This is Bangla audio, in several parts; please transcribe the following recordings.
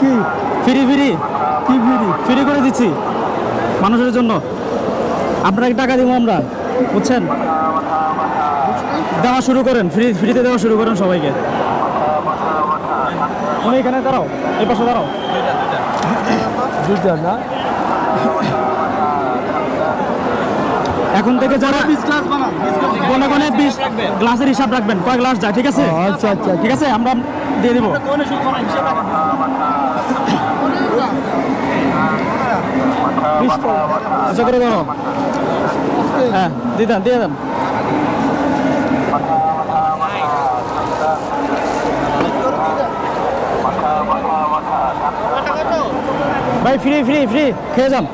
কি ফ্রি ফ্রি কি ফ্রি ফ্রি করে দিচ্ছি মানুষের জন্য। আপনাকে টাকা দিব আমরা, বুঝছেন? দেওয়া শুরু করেন, ফ্রিতে দেওয়া শুরু করেন সবাইকে। তুমি এখানে দাঁড়াও, এই পাশে দাঁড়াও। দুইটা না, এখন থেকে যারা 20 গ্লাস বানান, কোনে কোনে 20 গ্লাসের হিসাব রাখবেন, কয় গ্লাস যায়, ঠিক আছে? আচ্ছা আচ্ছা ঠিক আছে, আমরা দিয়ে দিব। আচ্ছা করে দাও। হ্যাঁ, দিয়ে দেন দিয়ে দেন। ভাই ফ্রি ফ্রি ফ্রি খেয়ে যান,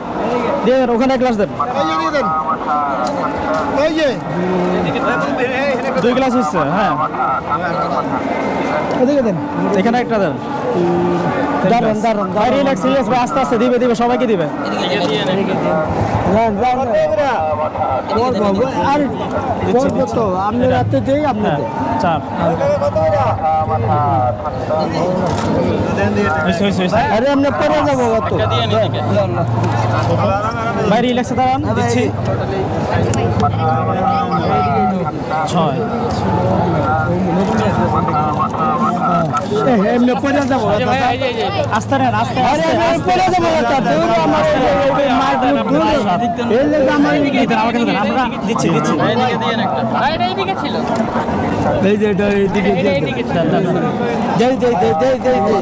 দিয়ে দেন। ওখানে এক গ্লাস দেন, এই যে 2 গ্লাস হচ্ছে। হ্যাঁ, এদিকে দেন, এখানে একটা দেন। দাঁড়ান দাঁড়ান ভাই রিল্যাক্স রিল্যাক্স ভাই, আস্তে আস্তে দিবে দিবে, সবাইকে দিবে। আর করবো তো, আপনি রাতে দেই আপনি হ্যাঁ, দেন। চাপ। আরে আমরা পরে যাবো কত ভাই রিল্যাক্সে দাঁড়ান, দিচ্ছি। 6 এমনি পরে যাবো আস্তে নেন, আস্তে আরে আস্তে আমি পরে যাবো দূর আমার এই লেগে আমার আমার কাছে দেন, আমরা দিচ্ছি দিচ্ছি। এই যে এটা এইদিকে দেই দেই দেই দেই দেই দেই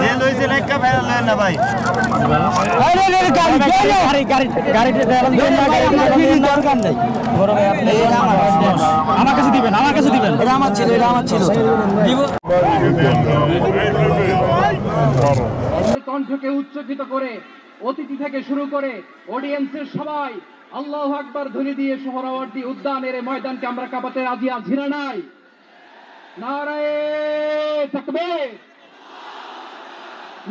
জেল হইছে লেখা ফেরা লেন না ভাই। আরে আরে গাড়ি গাড়ি গাড়ি গাড়িতে দেন, দরকার নেই বড় ভাই আপনি আমার কাছে দিবেন, আমার কাছে দিবেন। এটা আমার ছিল দিব কণ্ঠকে উচ্চকিত করে অতিথি থেকে শুরু করে অডিয়েন্সের সবাই আল্লাহু আকবার ধ্বনি দিয়ে সোহরাওয়ার্দী উদ্যানের এই ময়দানকে আমরা কাঁপাতে রাজি আছি না নাই? নারায়ে তাকবীর,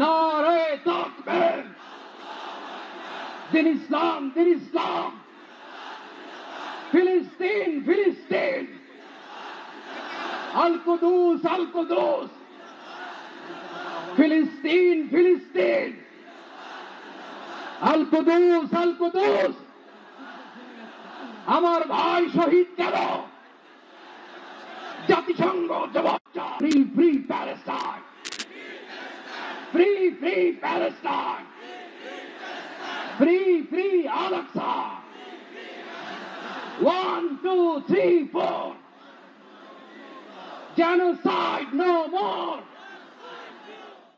নারায়ে তাকবীর। দিন ইসলাম, দিন ইসলাম। ফিলিস্তিন, ফিলিস্তিন। আল কুদুস, আল কুদুস। ফিলিস্তিন, ফিলিস্তিন। আল কুদুস, আল কুদুস। আমার ভাই শহীদ কেন? জাতিসংঘ জবাব চায়। Free free Palestine, free free Palestine, free free Al Aqsa. 1 2 3 4 Genocide no more.